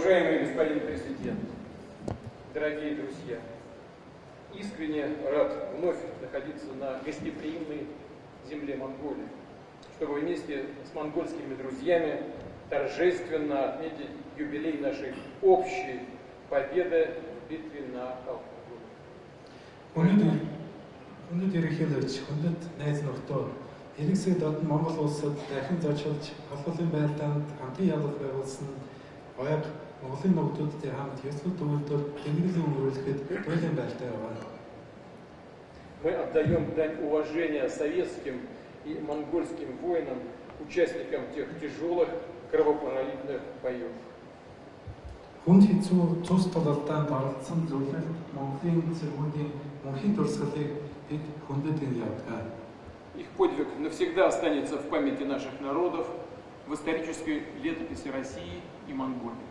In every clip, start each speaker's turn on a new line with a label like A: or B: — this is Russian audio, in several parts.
A: Многоуважаемый господин президент, дорогие друзья, искренне рад вновь находиться на гостеприимной земле Монголии, чтобы вместе с монгольскими друзьями торжественно отметить юбилей нашей общей победы в битве на Халхин-гол.
B: Өнөөдөр ерөнхийлөгч хүндэт найз нөхдөө Иргэсэд одон Монгол улсад дахин зочилж халуулын байлдаанд хамтын ялгал байгуулсан баяг Монголын нөхдүүдтэй хамт ёслол төвлөрөөр тэмдэглэн өнгөрүүлэхэд туйлын байлдаа яваа.
A: Мы отдаем дань уважения советским и монгольским воинам, участникам тех тяжелых кровопролитных боев.
B: Хүнд хэцүү цус тололдоонд оролцсон зөвлөл Монголын цэргүүдийн мөнхийн дурсгалыг бид хүндэтгэн явуулдаг.
A: Их подвиг навсегда останется в памяти наших народов, в исторической летописи России и Монголии.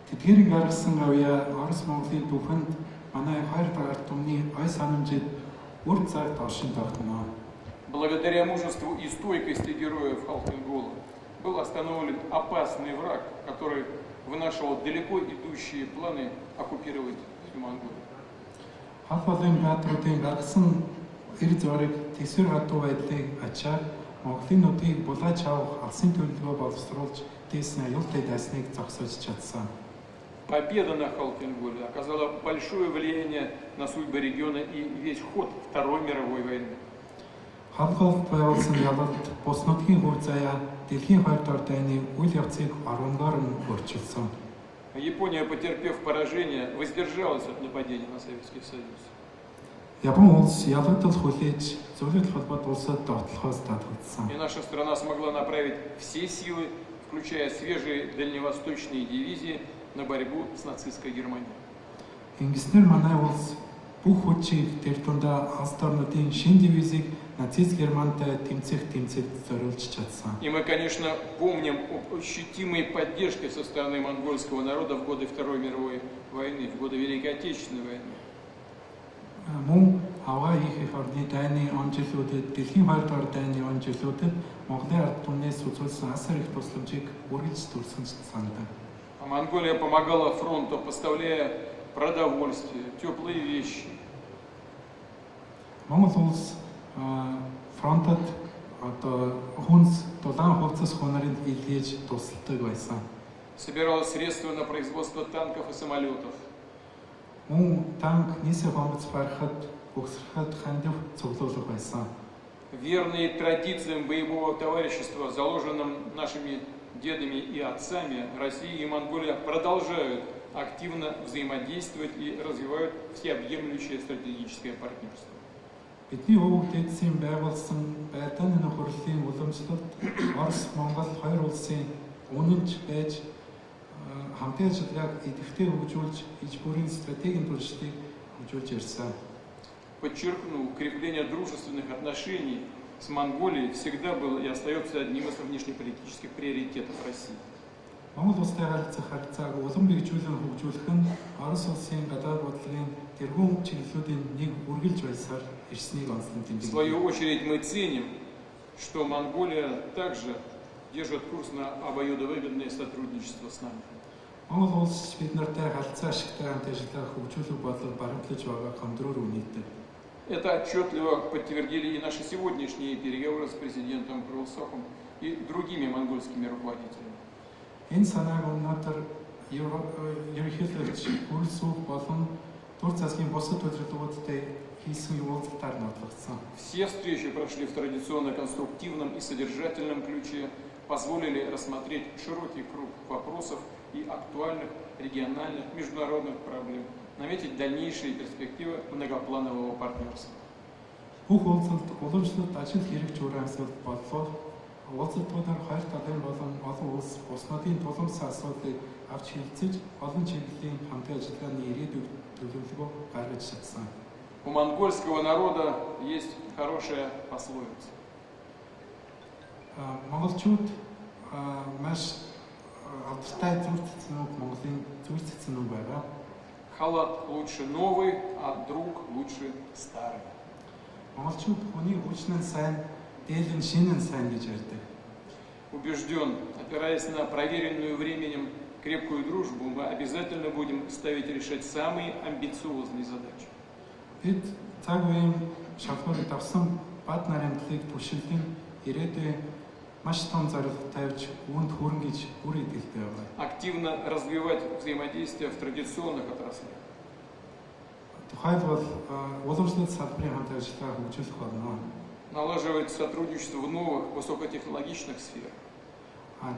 B: Тэдгээрийг гаргасан авьяа Орос Монголын бүхэнд манай 2 дугаар түмний ой санамжид үр цагт оршин тогтно.
A: Благодаря мужеству и стойкости героев Халхин-гола был остановлен опасный враг, который вынашивал далеко идущие планы оккупировать всю Монголию.
B: Халхин баатруудын гаргасан эр зориг тэсвэр хатуу байдлыг ачаар Монголын нутгийг булааж авах алсын төлөвлөгөө боловсруулж дээсний аюултай дайсныг зогсоож чадсан.
A: Победа на Халхин-голе оказала большое влияние на судьбы региона и весь ход Второй мировой войны.
B: Халхолд байгуулсан ялалт бус нутгийн хөв заяа дэлхийн 2 дугаар дайны үйл явцыг орвонгоор нь өөрчилсөн.
A: Япония, потерпев поражение, воздержалась от нападения на Советский Союз.
B: Япон улс ялагдал хүлээж зөвлөлт холбоот улсад дотлохоос татагдсан.
A: И наша страна смогла направить все силы, включая свежие дальневосточные дивизии, на борьбу с нацистской Германией.
B: Ингэснээр манай улс бүх хүчийг тэр дундаа алс орнуудын шин дивизийг нацист Германтай тэмцэх зориулж чадсан.
A: И мы, конечно, помним об ощутимой поддержке со стороны монгольского народа в годы Второй мировой войны, в годы Великой Отечественной войны.
B: Мөн аваа их орны дайны онцлогчдод дэлхийн 2 дугаар дайны онцлогчдод Монголын ард түмнээс үзүүлсэн асар их тусламжийг үргэлж төрсөн санагдав.
A: А Монголия помогала фронту, поставляя продовольствие, теплые вещи.
B: Монгол улс фронтод хүнс дулаан хувцас хунарыг илгээж тусалдаг байсан.
A: Собирала средства на производство танков и самолетов.
B: Мөн танк нийсээ бомбц барихад боксрахад хандив цуглуулах байсан.
A: Верные традициям боевого товарищества, заложенным нашими дедами и отцами, Россия и Монголия продолжают активно взаимодействовать и развивают всеобъемлющее стратегическое партнерство.
B: Бидний өвөг дээдсийн байгуулсан байдааны нөхөрлөлийн уламжлалт Орос, Монгол хоёр улсын үнэнч байж хамтын ажиллагааг идэвхтэй хөгжүүлж, иж бүрийн стратегийн туршлагыг хөгжүүлж ирсэн.
A: Подчеркну, укрепление дружественных отношений с Монголией всегда было и остается одним из внешнеполитических приоритетов России.
B: Монгол улстай харилцах харилцааг улам бэхжүүлэн хөгжүүлэх нь Орос улсын гадаад бодлогын тэргуун чиглэлүүдийн нэг үргэлж байсаар ирснийг онцлог тэмдэг.
A: В свою очередь мы ценим, что Монголия также держит курс на обоюдовыгодное сотрудничество с нами.
B: Монгол улс бид нартай харилцаа ашигтай хамт ажиллагааг хөгжүүлэх бодлого баримтлаж байгаа хамдруур үнийтэй.
A: Это отчетливо подтвердили и наши сегодняшние переговоры с президентом Курулсахом и другими монгольскими руководителями.
B: Энэ санааг өнөөдөр ерөнхийлөгч Курулсах болон Турк засгийн бусад удирдлагуудтай хийсэн уулзалтаар нотлогдсон.
A: Все встречи прошли в традиционно конструктивном и содержательном ключе, позволили рассмотреть широкий круг вопросов и актуальных региональных международных проблем, наметить дальнейшие перспективы многопланового партнерства.
B: Бүх уулзалт уламжлалт ажил хэрэгж урамсалт боллоо. Уулзалтуудаар хоёр талын болон олон улс буснуудын тулгымсан асуудлыг авч хэлцэж, олон чиглэлийн хамтын ажиллагааны ирээдүйг төлөвлөгөө гаргаж чадсан.
A: У монгольского народа есть хорошая пословица.
B: Монголчууд маш алдартай зүйлцсэн үг Монголын зүйлцсэн үг байгаа.
A: Халат лучше новый, а друг лучше старый.
B: Монголчууд хүний хүчнэн сайн, дээлэн шинэн сайн гэж ярьдаг.
A: Убежден, опираясь на проверенную временем крепкую дружбу, мы обязательно будем ставить и решать самые амбициозные задачи.
B: Бид цаг үеийн шалгуурыг авсан бат нарын төлөв түшиглэн ирээдүйн маш том зорилго тавьж үүнд хүрнэ гэж бүр итгэлтэй байна.
A: Активно развивать взаимодействие в традиционных отраслях.
B: Тухайлбал уламжлалт салбарын хамт ажиллагаа хөгжүүлэх болно.
A: Налаживать сотрудничество в новых высокотехнологичных сферах.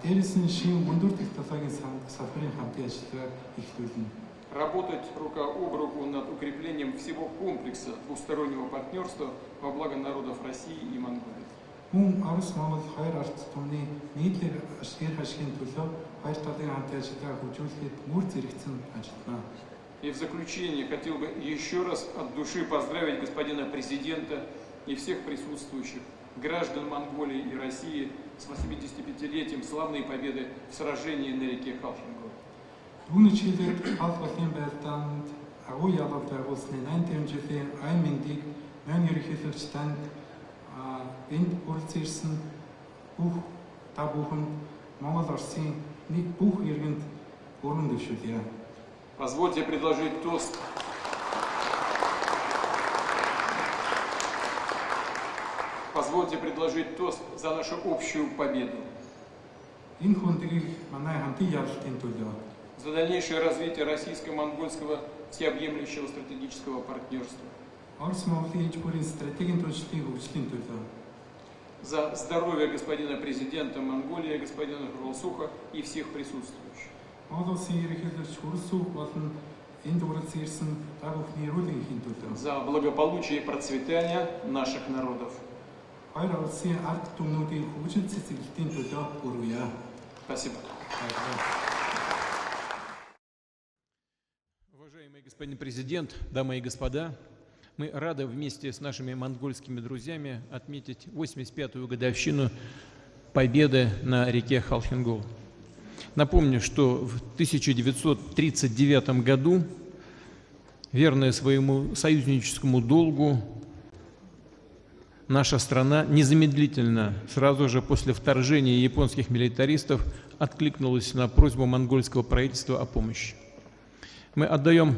B: Дээрээс нь шин өндөр технологийн салбарын хамтын ажиллагааг эхлүүлнэ.
A: Работать рука об руку над укреплением всего комплекса двустороннего партнерства во благо народов России и Монголии.
B: Мөн Орос Монгол хоёр ард түмний нийтлэг ашиг хашигын төлөө хоёр талын хамтын ажиллагааг хөгжүүлэхэд мөр зэрэгцэн ажиллана.
A: И в заключение хотел бы еще раз от души поздравить господина президента и всех присутствующих граждан Монголии и России с 85-летием славной победы в сражении на реке Халхингол.
B: Түүний чиглэлд аль болын байлдаанд агуу ялгалт байгуулсны 80 жилийн айн мэндийг нойн ерөнхийлөгч танд энд хүрэлцэн ирсэн бүх та бүхэнд Монгол Оросын нэг бүх иргэнд өргөн дэвшүүлье.
A: Позвольте предложить тост. Позвольте предложить тост за нашу общую победу.
B: Энэ хүндгийг манай хамтын ялалтын төлөө
A: За дальнейшее развитие российско-монгольского всеобъемлющего стратегического партнерства.
B: Орос Монголын иж бүрийн стратегийн төлөвлөлтийн хөгжлийн төлөө.
A: За здоровье господина президента Монголии, господина Хуралсуха и всех присутствующих.
B: Монгол Улсын ерөнхийлөгч Хуралсух болон энд хүрэлцэн ирсэн та бүхний эрүүл энхийн төлөө.
A: За благополучие и процветание наших народов.
B: Хоёр улсын ард түмнүүдийн хөгжил цэцэглэлтийн төлөө өргөе.
A: Спасибо.
C: Уважаемый господин президент, дамы и господа, мы рады вместе с нашими монгольскими друзьями отметить 85-ю годовщину победы на реке Халхингол. Напомню, что в 1939 году, верная своему союзническому долгу, наша страна незамедлительно, сразу же после вторжения японских милитаристов, откликнулась на просьбу монгольского правительства о помощи. Мы отдаем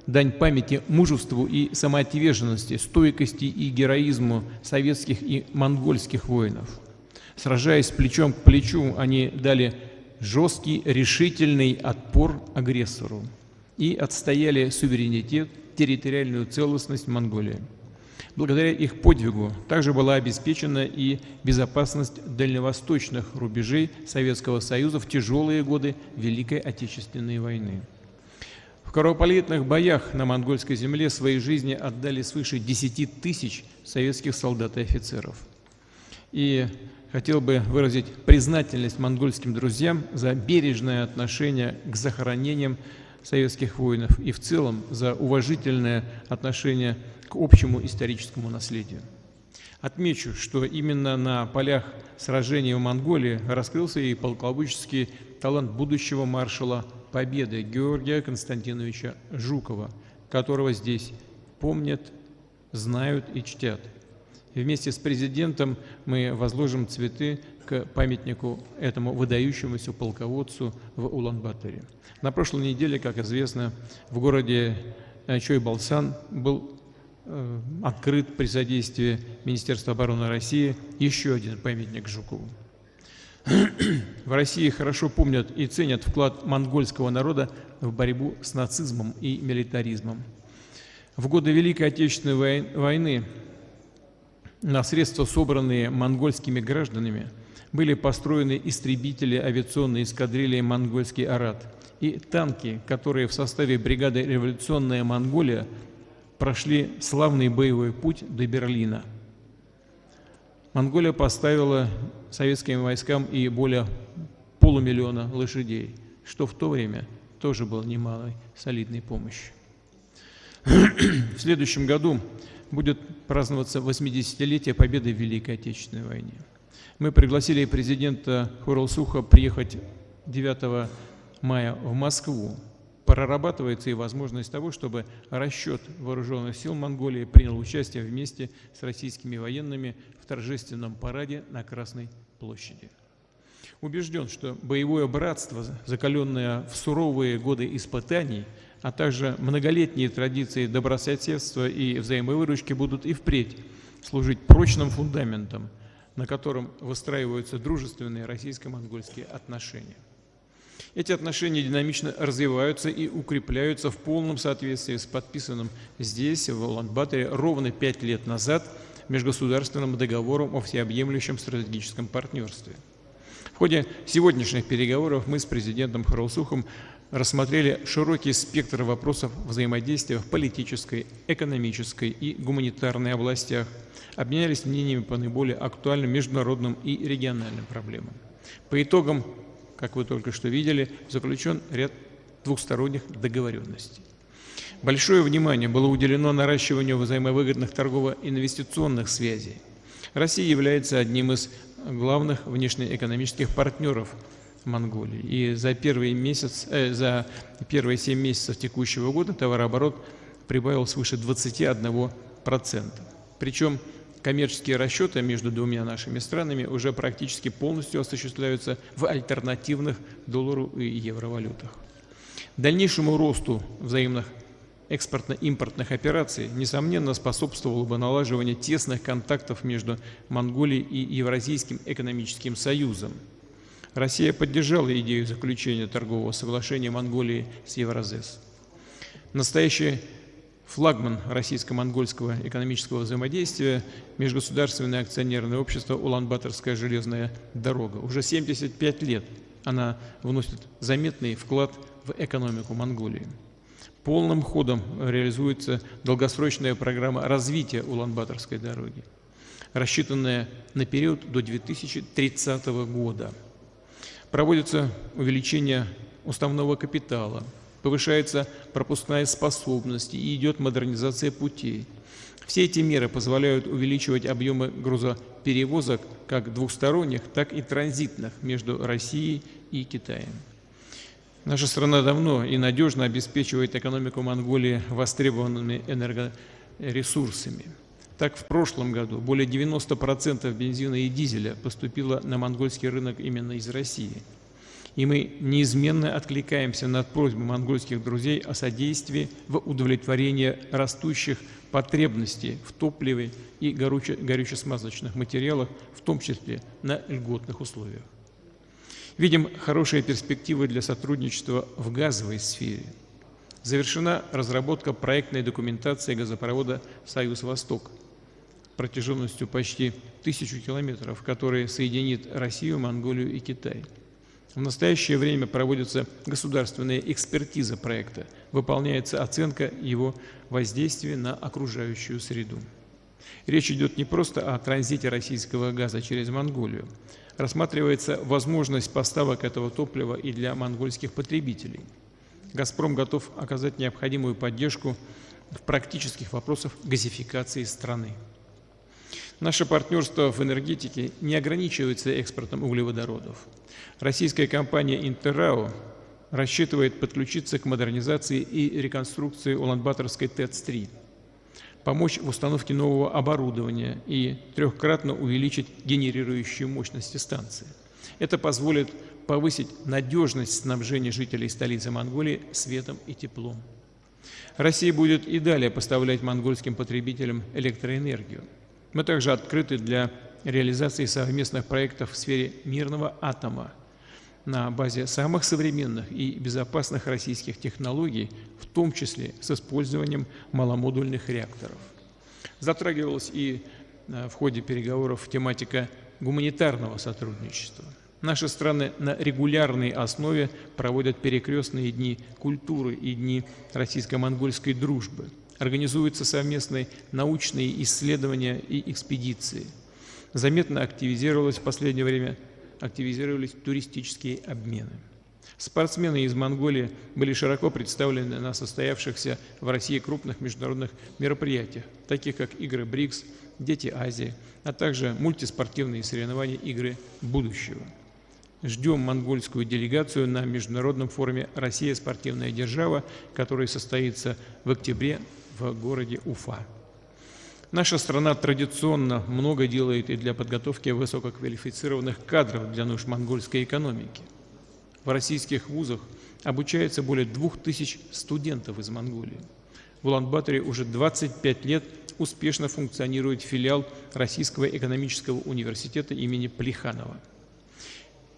C: дань памяти мужеству и самоотверженности, стойкости и героизму советских и монгольских воинов. Сражаясь плечом к плечу, они дали жесткий, решительный отпор агрессору и отстояли суверенитет, территориальную целостность Монголии. Благодаря их подвигу также была обеспечена и безопасность дальневосточных рубежей Советского Союза в тяжелые годы Великой Отечественной войны. В кровопролитных боях на монгольской земле свои жизни отдали свыше 10 тысяч советских солдат и офицеров. И хотел бы выразить признательность монгольским друзьям за бережное отношение к захоронениям советских воинов и в целом за уважительное отношение к общему историческому наследию. Отмечу, что именно на полях сражений в Монголии раскрылся и полководческий талант будущего маршала Победы Георгия Константиновича Жукова, которого здесь помнят, знают и чтят. И вместе с президентом мы возложим цветы к памятнику этому выдающемуся полководцу в Улан-Баторе. На прошлой неделе, как известно, в городе Чойбалсан был открыт при содействии Министерства обороны России еще один памятник Жукову. В России хорошо помнят и ценят вклад монгольского народа в борьбу с нацизмом и милитаризмом. В годы Великой Отечественной войны на средства, собранные монгольскими гражданами, были построены истребители авиационной эскадрильи «Монгольский Арат» и танки, которые в составе бригады «Революционная Монголия» прошли славный боевой путь до Берлина. Монголия поставила советским войскам и более полумиллиона лошадей, что в то время тоже было немалой солидной помощью. В следующем году будет праздноваться 80-летие победы в Великой Отечественной войне. Мы пригласили президента Хуралсуха приехать 9 мая в Москву. Прорабатывается и возможность того, чтобы расчет вооруженных сил Монголии принял участие вместе с российскими военными в торжественном параде на Красной площади. Убежден, что боевое братство, закаленное в суровые годы испытаний, а также многолетние традиции добрососедства и взаимовыручки будут и впредь служить прочным фундаментом, на котором выстраиваются дружественные российско-монгольские отношения. Эти отношения динамично развиваются и укрепляются в полном соответствии с подписанным здесь, в Улан-Баторе, ровно 5 лет назад межгосударственным договором о всеобъемлющем стратегическом партнерстве. В ходе сегодняшних переговоров мы с президентом Харалсухом рассмотрели широкий спектр вопросов взаимодействия в политической, экономической и гуманитарной областях, обменялись мнениями по наиболее актуальным международным и региональным проблемам. По итогам, как вы только что видели, заключен ряд двухсторонних договоренностей. Большое внимание было уделено наращиванию взаимовыгодных торгово-инвестиционных связей. Россия является одним из главных внешнеэкономических партнеров Монголии. И за первые 7 месяцев текущего года товарооборот прибавил свыше 21%. Причем коммерческие расчеты между двумя нашими странами уже практически полностью осуществляются в альтернативных доллару и евровалютах. Дальнейшему росту взаимных экспортно-импортных операций, несомненно, способствовало бы налаживание тесных контактов между Монголией и Евразийским экономическим союзом. Россия поддержала идею заключения торгового соглашения Монголии с Евразес. Настоящий флагман российско-монгольского экономического взаимодействия – межгосударственное акционерное общество «Улан-Баторская железная дорога». Уже 75 лет она вносит заметный вклад в экономику Монголии. Полным ходом реализуется долгосрочная программа развития Улан-Баторской дороги, рассчитанная на период до 2030 года. Проводится увеличение уставного капитала, повышается пропускная способность и идет модернизация путей. Все эти меры позволяют увеличивать объемы грузоперевозок как двухсторонних, так и транзитных между Россией и Китаем. Наша страна давно и надежно обеспечивает экономику Монголии востребованными энергоресурсами. Так, в прошлом году более 90% бензина и дизеля поступило на монгольский рынок именно из России. И мы неизменно откликаемся на просьбу монгольских друзей о содействии в удовлетворении растущих потребностей в топливе и горюче-смазочных материалах, в том числе на льготных условиях. Видим хорошие перспективы для сотрудничества в газовой сфере. Завершена разработка проектной документации газопровода «Союз-Восток» протяженностью почти 1000 километров, который соединит Россию, Монголию и Китай. В настоящее время проводится государственная экспертиза проекта, выполняется оценка его воздействия на окружающую среду. Речь идет не просто о транзите российского газа через Монголию. Рассматривается возможность поставок этого топлива и для монгольских потребителей. «Газпром» готов оказать необходимую поддержку в практических вопросах газификации страны. Наше партнерство в энергетике не ограничивается экспортом углеводородов. Российская компания «Интеррао» рассчитывает подключиться к модернизации и реконструкции Улан-Баторской ТЭЦ-3, помочь в установке нового оборудования и трехкратно увеличить генерирующие мощности станции. Это позволит повысить надежность снабжения жителей столицы Монголии светом и теплом. Россия будет и далее поставлять монгольским потребителям электроэнергию. Мы также открыты для реализации совместных проектов в сфере мирного атома на базе самых современных и безопасных российских технологий, в том числе с использованием маломодульных реакторов. Затрагивалась и в ходе переговоров тематика гуманитарного сотрудничества. Наши страны на регулярной основе проводят перекрестные дни культуры и дни российско-монгольской дружбы. Организуются совместные научные исследования и экспедиции. Заметно активизировались в последнее время туристические обмены. Спортсмены из Монголии были широко представлены на состоявшихся в России крупных международных мероприятиях, таких как игры БРИКС, Дети Азии, а также мультиспортивные соревнования «Игры будущего». Ждем монгольскую делегацию на международном форуме «Россия – спортивная держава», который состоится в октябре в городе Уфа. Наша страна традиционно много делает и для подготовки высококвалифицированных кадров для нужд монгольской экономики. В российских вузах обучается более 2000 студентов из Монголии. В Улан-Баторе уже 25 лет успешно функционирует филиал Российского экономического университета имени Плеханова.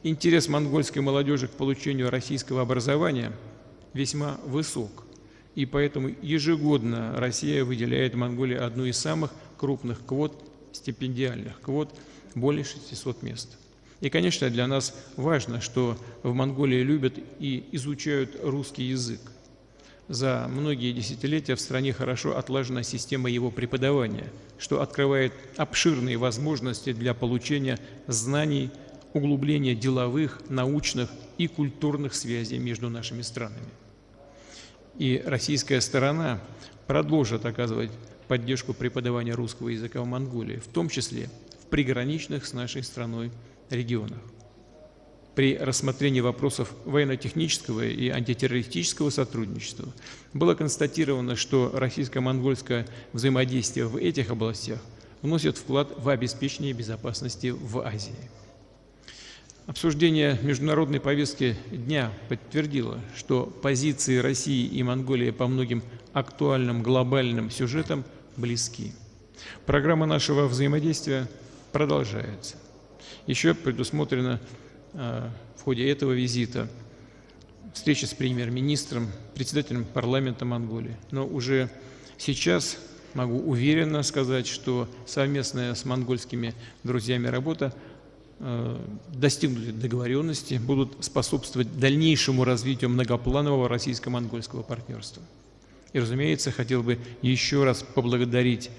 C: Интерес монгольской молодежи к получению российского образования весьма высок, и поэтому ежегодно Россия выделяет Монголии одну из самых крупных квот, стипендиальных квот, более 600 мест. И, конечно, для нас важно, что в Монголии любят и изучают русский язык. За многие десятилетия в стране хорошо отлажена система его преподавания, что открывает обширные возможности для получения знаний, углубления деловых, научных и культурных связей между нашими странами. И российская сторона продолжит оказывать поддержку преподавания русского языка в Монголии, в том числе в приграничных с нашей страной регионах. При рассмотрении вопросов военно-технического и антитеррористического сотрудничества было констатировано, что российско-монгольское взаимодействие в этих областях вносит вклад в обеспечение безопасности в Азии. Обсуждение международной повестки дня подтвердило, что позиции России и Монголии по многим актуальным глобальным сюжетам близки. Программа нашего взаимодействия продолжается. Еще предусмотрено в ходе этого визита встреча с премьер-министром, председателем парламента Монголии. Но уже сейчас могу уверенно сказать, что совместная с монгольскими друзьями работа достигнуты договоренности, будут способствовать дальнейшему развитию многопланового российско-монгольского партнерства. И, разумеется, хотел бы еще раз поблагодарить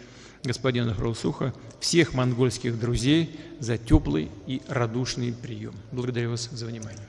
C: господина Хурулсуха, всех монгольских друзей за теплый и радушный прием. Благодарю вас за внимание.